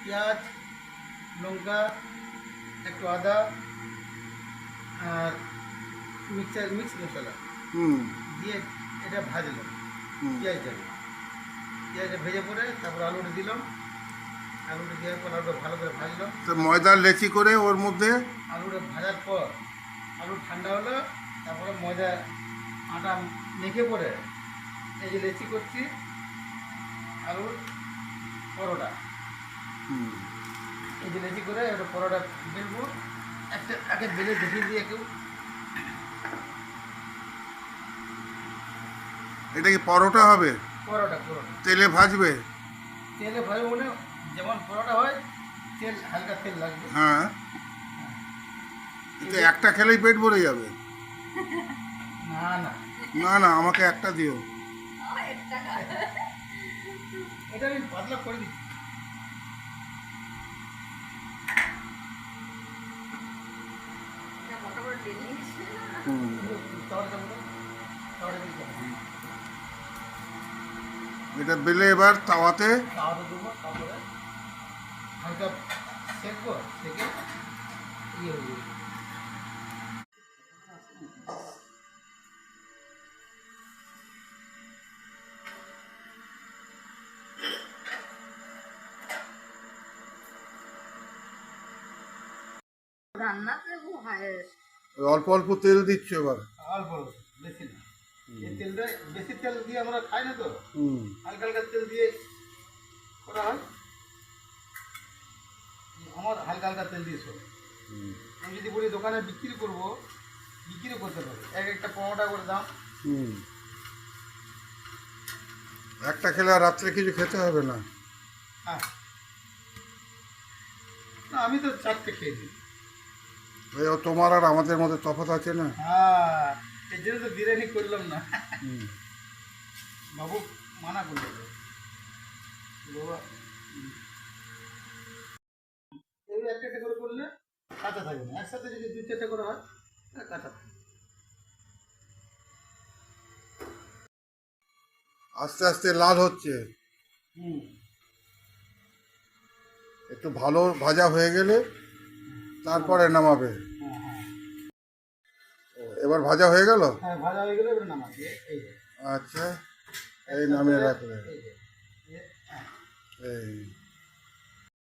পেঁয়াজ, লঙ্কা, একটু আদা আর মিক্স মশলা দিয়ে এটা ভাজলাম। পেঁয়াজটা ভেজে পরে তারপর আলুটা দিলাম। আলুটা দেওয়ার পর আলুটা ভালো করে ভাজলাম। তো ময়দার লেচি করে ওর মধ্যে আলুটা ভাজার পর আলু ঠান্ডা হলো, তারপরে ময়দা আটা মেখে পরে এই যে লেচি করছি আলুর পরোটা। এই যে লেচি করে একটা পরোটা বেলবো, একটা আগে বেলে দেখিয়ে দিয়ে কেউ। এটা কি পরোটা হবে? পরোটা তেলে ভাজবে? তেলে ভাজবো মানে যেমন পরোটা হয় তেল, হালকা তেল লাগবে। হ্যাঁ, এটা একটা খেলেই পেট ভরে যাবে। না না না না, আমাকে একটা দিও। এটা আমি পাতলা করে দিচ্ছি। এটা বেলে এবার তাওয়াতে দেবো, তারপরে হালকা সেঁকবো, সেঁকে ইয়ে হয়ে যাবে। অল্প অল্প তেল দিচ্ছ এবার? অল্প বেশি না। এই তেলটা বেশি তেল দিয়ে আমরা খাই না তো, হালকা হালকা তেল দিয়ে করা হয়। আমার হালকা হালকা তেল দিয়ে সব। আমি যদি বলি দোকানে বিক্রি করবো, বিক্রিও করতে পারি। একটা 15 টাকা করে দাম। একটা খেলে আর রাত্রে কিছু খেতে হবে না? হ্যাঁ, না আমি তো 4টে খেয়ে দিই। তোমার আর আমাদের মধ্যে তফাৎ আছে না? হ্যাঁ, এই জন্য তো বিরিয়ানি করলাম না। বাবু মানা করলো বাবা, এই একটা একটা করে করলে কাঁচা থাকবে না। একসাথে যদি 2-4টে করে হয় কাঁচা থাকবে। আস্তে আস্তে লাল হচ্ছে। একটু ভালো ভাজা হয়ে গেলে তারপরে নামাবে? এবার ভাজা হয়ে গেল? হ্যাঁ, ভাজা হয়ে গেলে এবার নামাচ্ছি। এই যে আচ্ছা, এই নামিয়ে রাখলে। এই যে এই